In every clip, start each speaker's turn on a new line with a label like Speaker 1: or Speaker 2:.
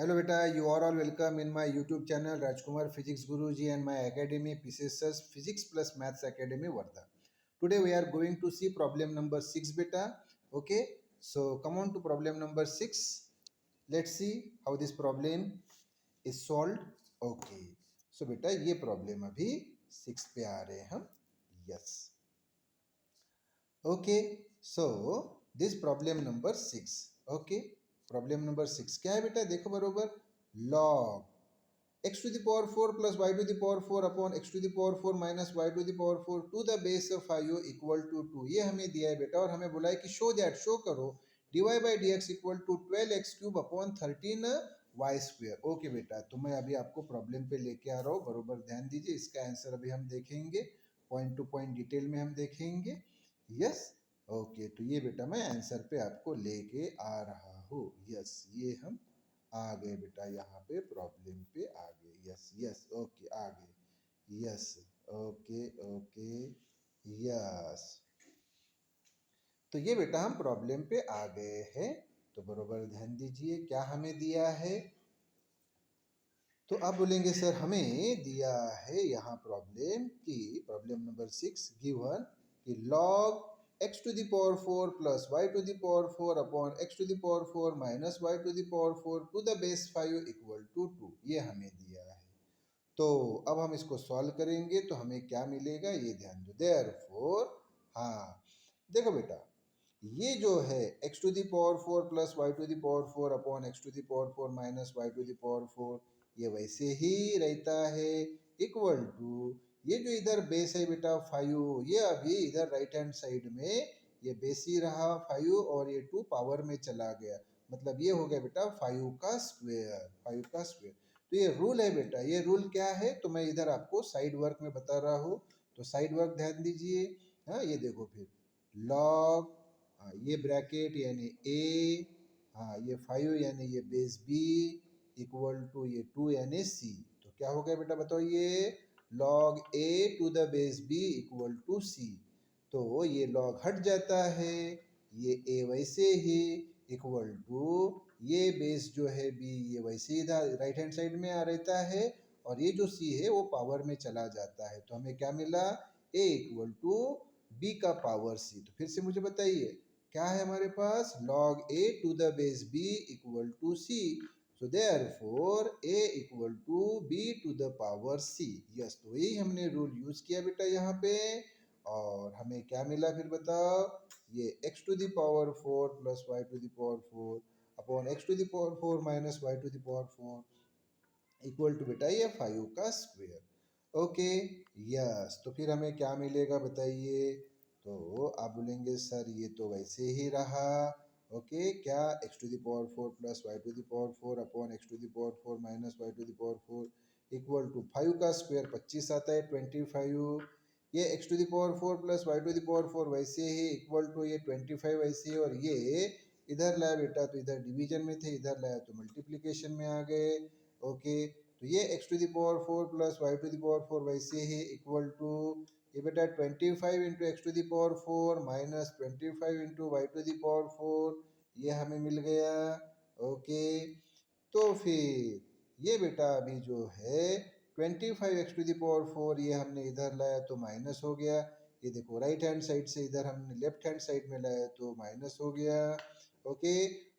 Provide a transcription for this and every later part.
Speaker 1: Hello beta, you are all welcome in my YouTube channel Rajkumar Physics Guruji and my academy PCSS Physics Plus Maths Academy Varda. Today we are going to see problem number 6 beta. Okay, so come on to problem number 6. Let's see how this problem is solved. Okay, so beta ये problem अभी 6 पे आ रहे हैं हम. Yes. Okay, so this problem number 6. Okay, problem number 6 क्या है बेटा? देखो बरोबर. Log x to the power 4 plus y to the power 4 upon x to the power 4 minus y to the power 4 to the base of 5 equal to 2. ये हमें दिया है बेटा और हमें बोला है कि शो करो dy by dx equal to 12x cube upon 13y square. Okay बेटा, तो मैं अभी आपको प्रॉब्लम पे लेके आ रहा हूँ, बरोबर ध्यान दीजिए. इसका आंसर अभी हम देखेंगे, पॉइंट टू पॉइंट डिटेल में हम देखेंगे. यस, ओके, तो ये बेटा मैं आंसर पे आपको लेके आ रहा हूँ. यस, ये हम आ गए बेटा, यहाँ पे प्रॉब्लम पे आ गए. यस यस, ओके, आ गए. Yes, okay okay, yes. तो ये बेटा हम प्रॉब्लम पे आ गए हैं. तो बरोबर ध्यान दीजिए क्या हमें दिया है. तो आप बोलेंगे सर हमें दिया है यहाँ प्रॉब्लम की प्रॉब्लम नंबर 6 गिवन कि log x to the power 4 plus y to the power 4 upon x to the power 4 minus y to the power 4 to the base 5 equal to 2. ये हमें दिया है. तो अब हम इसको सॉल्व करेंगे तो हमें क्या मिलेगा ये ध्यान दो. देयरफॉर, हाँ देखो बेटा, ये जो है x to the power 4 plus y to the power 4 upon x to the power 4 minus y to the power 4, ये वैसे ही रहता है इक्वल टू ये जो इधर बेस है बेटा 5, ये अभी इधर राइट हैंड साइड में ये बेस ही रहा 5 और ये 2 पावर में चला गया, मतलब ये हो गया बेटा 5 का स्क्वायर. 5 का स्क्वायर. तो ये रूल है बेटा. ये रूल क्या है तो मैं इधर आपको साइड वर्क में बता रहा हूँ. तो साइड वर्क ध्यान दीजिए. हाँ, ये देखो फिर लॉग, हाँ ये ब्रैकेट यानी a, हाँ ये 5 यानी ये बेस b इक्वल टू ये 2 यानी c. तो क्या हो गया बेटा बताओ, ये log a to the base b equal to c. तो ये log हट जाता है, ये a वैसे ही इक्वल टू ये बेस जो है b, ये वैसे ही इधर राइट हैंड साइड में आ रहता है और ये जो c है वो पावर में चला जाता है. तो हमें क्या मिला, a इक्वल टू b का पावर c. तो फिर से मुझे बताइए क्या है हमारे पास, log a to the base b equal to c. So therefore a equal to b to the power c. Yes, तो यही हमने रूल यूज किया बेटा यहाँ पे. और हमें क्या मिला फिर बताओ, ये x to the power 4 plus y to the power 4 upon x to the power 4 minus y to the power 4 equal to बेटा ये 5 का स्क्वायर. Okay, yes. तो फिर हमें क्या मिलेगा बताइए. तो आप बोलेंगे सर ये तो वैसे ही रहा. ओके, क्या x to the power 4 plus y to the power 4 upon x to the power 4 minus y to the power 4 equal to 5 का स्क्वायर 25 आता है 25. ये x to the power 4 plus y to the power 4 वैसे ही equal to ये 25 वैसे ही, और ये इधर लाया बेटा तो इधर डिवीजन में थे, इधर लाया तो मल्टीप्लिकेशन में आ गए. ओके, तो ये x to the power 4 plus y to the power 4 वैसे ही इक्वल टू ये बेटा 25 into x to the power 4 minus 25 into y to the power 4, ये हमें मिल गया. ओके, तो फिर ये बेटा अभी जो है 25 एक्स टू द पावर 4 ये हमने इधर लाया तो माइनस हो गया. ये देखो राइट हैंड साइड से इधर हमने लेफ्ट हैंड साइड में लाया तो माइनस हो गया. ओके,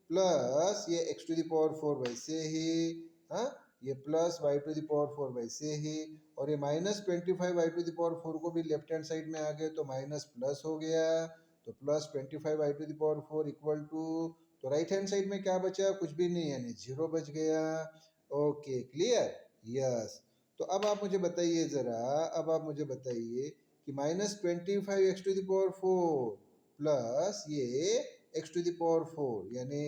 Speaker 1: प्लस ये एक्स टू द पावर 4 वैसे ही, हाँ ये plus y to the power 4 वैसे ही, और ये minus 25 y to the power 4 को भी लेफ्ट हैंड साइड में आ गए तो माइनस प्लस हो गया. तो plus 25 y to the power 4 equal to, तो राइट हैंड साइड में क्या बचा, कुछ भी नहीं यानी जीरो बच गया. Okay, clear. यस, तो अब आप मुझे बताइए ज़रा, अब आप मुझे बताइए कि minus 25 x to the power 4 plus ये एक्स टू द पावर 4 यानी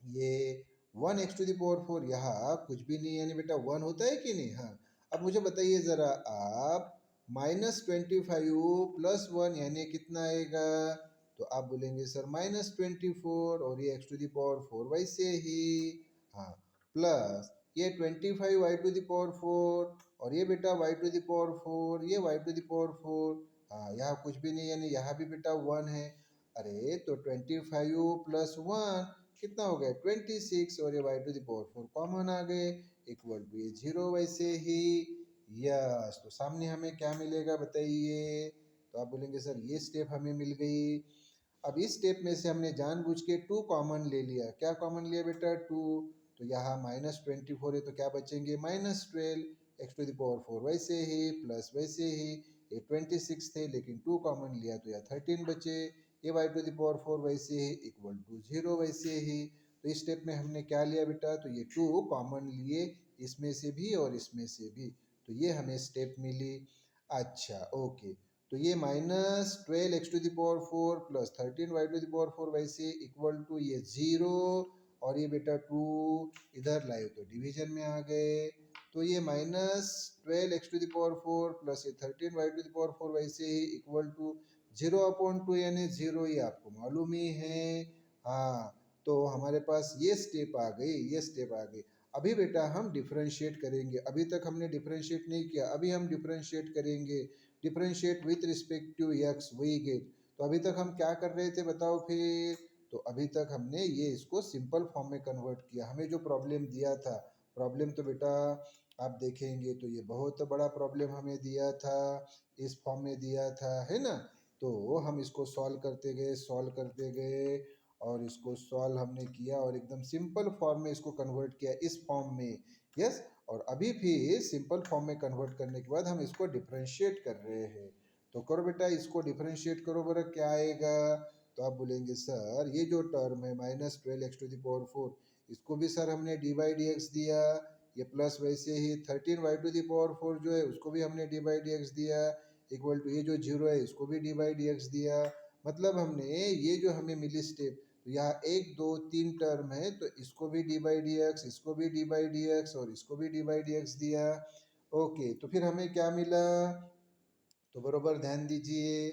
Speaker 1: ये 1 एक्स टू द पावर 4, यहाँ कुछ भी नहीं यानी बेटा 1 होता है कि नहीं. हाँ, अब मुझे बताइए ज़रा आप, -25 प्लस 1 यानी कितना आएगा. तो आप बोलेंगे सर -24, और ये एक्स टू द पावर 4 वैसे ही, हाँ प्लस ये 25 वाई टू द पावर 4 और ये बेटा वाई टू द पावर 4, ये वाई टू द पावर 4, हाँ यहाँ कुछ भी नहीं यानी यहाँ भी बेटा 1 है. अरे तो 25 प्लस 1 कितना हो गया 26 और ये Y to the power 4 common आ गए इक्वल टू ये 0 वैसे ही यस। तो सामने हमें क्या मिलेगा बताइए, तो आप बोलेंगे सर ये स्टेप हमें मिल गई। अब इस स्टेप में से हमने जानबूझ के 2 कॉमन ले लिया। क्या कॉमन लिया बेटा 2, तो यहाँ -24 है तो क्या बचेंगे -12 एक्स टू द पावर 4 वैसे ही प्लस वैसे ही ये 26 थे लेकिन 2 कॉमन लिया तो यहाँ 13 बचे, ये वाई टू द पावर 4 वैसे ही इक्वल टू 0 वैसे ही। तो इस स्टेप में हमने क्या लिया बेटा, तो ये 2 कॉमन लिए इसमें से भी और इसमें से भी, तो ये हमें स्टेप मिली। अच्छा ओके, तो ये -12 x to the power 4 plus 13 y to the power 4 वैसे इक्वल टू ये 0 और ये बेटा 2 इधर लाए तो डिवीजन में आ गए। तो ये -12 x to the power 4 plus ये 13 वाई टू द पावर 4 वैसे ही इक्वल टू 0/2 यानी 0, ये आपको मालूम ही है। हाँ, तो हमारे पास ये स्टेप आ गई, ये स्टेप आ गई। अभी बेटा हम डिफरेंशिएट करेंगे, अभी तक हमने डिफरेंशिएट नहीं किया, अभी हम डिफरेंशिएट करेंगे। Differentiate with respect to x वही गेट। तो अभी तक हम क्या कर रहे थे बताओ फिर, तो अभी तक हमने ये इसको सिंपल फॉर्म में कन्वर्ट किया। हमें जो प्रॉब्लम दिया था, प्रॉब्लम तो बेटा आप देखेंगे तो ये बहुत बड़ा प्रॉब्लम हमें दिया था, इस फॉर्म में दिया था, है ना। तो हम इसको सॉल्व करते गए, सॉल्व करते गए और इसको सॉल्व हमने किया और एकदम सिंपल फॉर्म में इसको कन्वर्ट किया इस फॉर्म में। यस, और अभी फिर सिंपल फॉर्म में कन्वर्ट करने के बाद हम इसको डिफरेंशिएट कर रहे हैं। तो करो बेटा, इसको डिफरेंशिएट करो, बरा क्या आएगा। तो आप बोलेंगे सर ये जो टर्म है -12 एक्स टू द पावर 4, इसको भी सर हमने डी बाई डी एक्स दिया, ये प्लस वैसे ही 13 वाई टू द पावर 4 जो है उसको भी हमने डी बाई डी एक्स दिया इक्वल टू ये जो 0 है इसको भी डी बाई डी एक्स दिया। मतलब हमने ये जो हमें मिली स्टेप, तो यहाँ 1 2 3 टर्म है तो इसको भी डी बाई डी एक्स, इसको भी डी बाई डी एक्स और इसको भी डी बाई डी एक्स दिया। ओके, तो फिर हमें क्या मिला, तो बरोबर ध्यान दीजिए।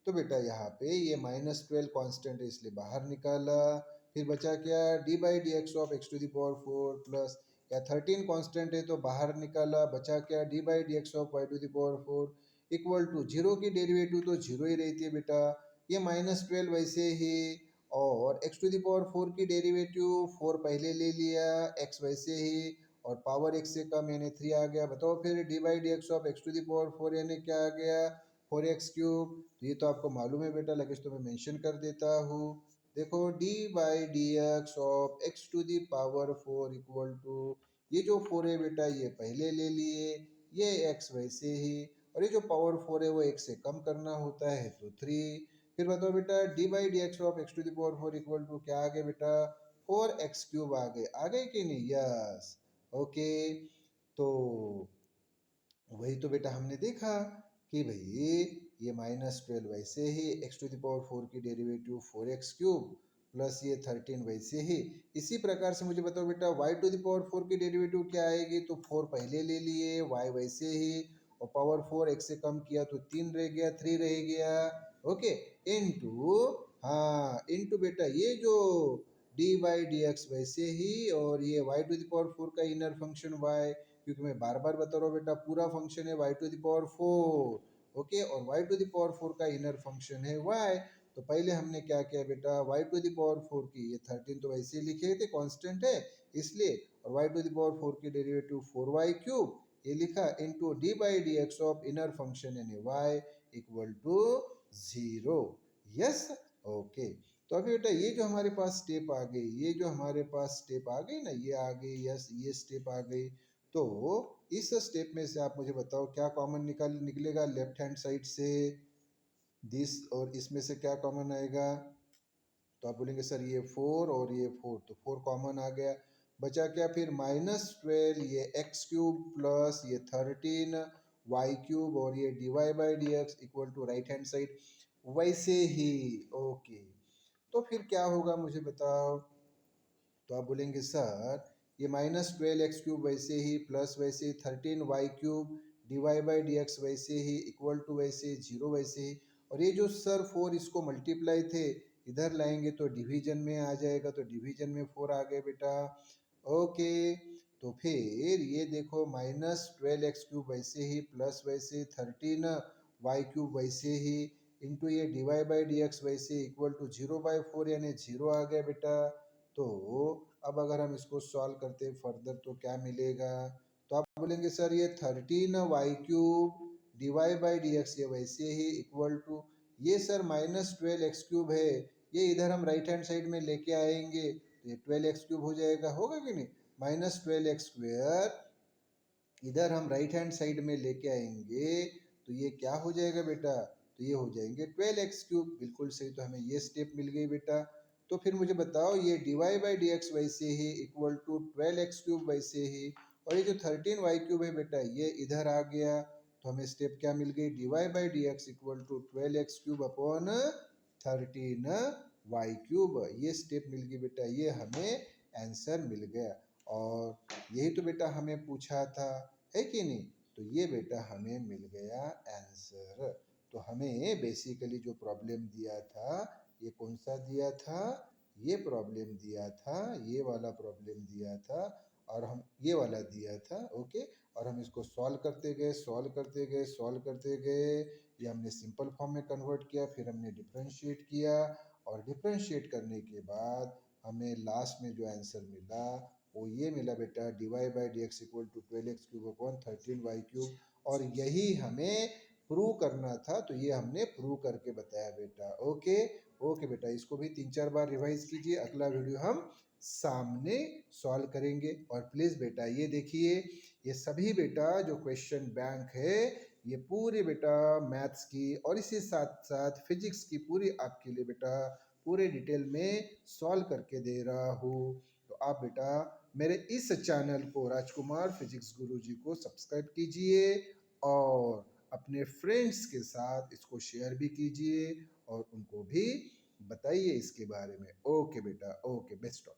Speaker 1: तो बेटा यहाँ पे ये -12 कांस्टेंट है इसलिए बाहर निकाला, फिर बचा क्या d by d x of x to the power 4 plus या 13 कांस्टेंट है तो बाहर निकाला, बचा क्या d by d x of y to the power 4 equal to 0 की डेरिवेटिव तो 0 ही रहती है बेटा, ये -12 वैसे ही और एक्स टू द पावर 4 की डेरिवेटिव 4 पहले ले लिया, एक्स वैसे ही और पावर एक्स से कम यानी 3 आ गया। बताओ फिर d by d x of x to the power 4 यानी क्या आ गया 4x क्यूब। तो ये तो आपको मालूम है बेटा, लगे तो मैं मेंशन कर देता हूँ। देखो d by d x of x to the power 4 equal to ये जो 4 है बेटा ये पहले ले लिए, ये x वैसे ही और ये जो पावर 4 है वो x से कम करना होता है तो 3। फिर बताओ बेटा d by d x of x to the power 4 equal to क्या आ गया बेटा 4x क्यूब आ गए कि नहीं, यस ओके। तो वही तो बेटा हमने देखा कि भाई ये -12 वैसे ही एक्स टू द पावर 4 की डेरिवेटिव 4x क्यूब प्लस ये 13 वैसे ही। इसी प्रकार से मुझे बताओ बेटा y टू द पावर 4 की डेरिवेटिव क्या आएगी, तो 4 पहले ले लिए, y वैसे ही और पावर 4 x से कम किया तो 3 रह गया, 3 रह गया ओके इनटू, हाँ इनटू बेटा ये जो डी बाई डी एक्स वैसे ही और ये y टू द पावर 4 का इनर फंक्शन y, क्योंकि मैं बार बार बता रहा हूँ बेटा पूरा फंक्शन है y to the power 4 okay और y टू द पावर 4 का इनर फंक्शन है y। तो पहले हमने क्या किया बेटा y टू द पावर 4 की ये 13 तो वैसे ही लिखे थे कांस्टेंट है इसलिए, और y टू द पावर 4 की डेरिवेटिव 4y क्यूब ये लिखा into d by d x of inner function यानी y equal to 0। Yes okay, तो अभी बेटा ये जो हमारे पास स्टेप आ गई, ये जो हमारे पास स्टेप आ गई ना, ये आ गई, यस ये स्टेप आ गई। तो इस स्टेप में से आप मुझे बताओ क्या कॉमन निकलेगा लेफ्ट हैंड साइड से दिस, और इसमें से क्या कॉमन आएगा। तो आप बोलेंगे सर ये 4 और ये 4, तो 4 कॉमन आ गया, बचा क्या फिर -12 ये एक्स क्यूब प्लस ये 13 वाई क्यूब और ये d y by d x equal to right hand side वैसे ही ओके। तो फिर क्या होगा मुझे बताओ, तो आप बोलेंगे सर ये -12 एक्स क्यूब वैसे ही प्लस वैसे 13 y cube d y by d x वैसे ही इक्वल टू वैसे 0 वैसे ही, और ये जो सर 4 इसको मल्टीप्लाई थे इधर लाएंगे तो डिवीजन में आ जाएगा, तो डिवीजन में 4 आ गए बेटा ओके। तो फिर ये देखो -12 एक्स क्यूब वैसे ही प्लस वैसे 13 वाई क्यूब वैसे ही इंटू ये d y by d x वैसे इक्वल टू 0/4 यानी 0 आ गया बेटा तो अब अगर हम इसको सॉल्व करते फर्दर तो क्या मिलेगा, तो आप बोलेंगे सर ये 13y³ dy by d x ये वैसे ही इक्वल टू ये सर -12x³ है, ये इधर हम राइट हैंड साइड में लेके आएंगे तो ये 12x³ हो जाएगा, होगा कि नहीं। -12x² इधर हम राइट हैंड साइड में लेके आएंगे तो ये क्या हो जाएगा बेटा, तो ये हो जाएंगे 12x³। बिल्कुल सही, तो हमें ये स्टेप मिल गई बेटा। तो फिर मुझे बताओ ये dy बाई डी एक्स वैसे ही इक्वल टू 12x³ वैसे ही, और ये जो 13y³ है बेटा ये इधर आ गया, तो हमें स्टेप क्या मिल गई, dy by d x equal to 12x³ upon 13y³। ये स्टेप मिल गई बेटा, ये हमें आंसर मिल गया। और यही तो बेटा हमें पूछा था, है कि नहीं। तो ये बेटा हमें मिल गया आंसर। तो हमें बेसिकली जो प्रॉब्लम दिया था ये कौन सा दिया था, ये प्रॉब्लम दिया था, ये वाला प्रॉब्लम दिया था, और हम ये वाला दिया था। ओके, और हम इसको सॉल्व करते गए सॉल्व करते गए सॉल्व करते गए, ये हमने सिंपल फॉर्म में कन्वर्ट किया, फिर हमने डिफरेंशिएट किया, और डिफरेंशिएट करने के बाद हमें लास्ट में जो आंसर मिला वो ये मिला बेटा, dy by d x equal to 12x³ upon 13y³। और यही हमें प्रूव करना था, तो ये हमने प्रूव करके बताया बेटा। ओके ओके बेटा, इसको भी 3-4 बार रिवाइज कीजिए, अगला वीडियो हम सामने सॉल्व करेंगे। और प्लीज़ बेटा ये देखिए, ये सभी बेटा जो क्वेश्चन बैंक है ये पूरे बेटा मैथ्स की और इसी साथ साथ फिजिक्स की पूरी आपके लिए बेटा पूरे डिटेल में सॉल्व करके दे रहा हूँ। तो आप बेटा मेरे इस चैनल को राजकुमार फिजिक्स गुरुजी को सब्सक्राइब कीजिए और अपने फ्रेंड्स के साथ इसको शेयर भी कीजिए और उनको भी बताइए इसके बारे में। ओके बेटा, ओके, बेस्ट ऑफ।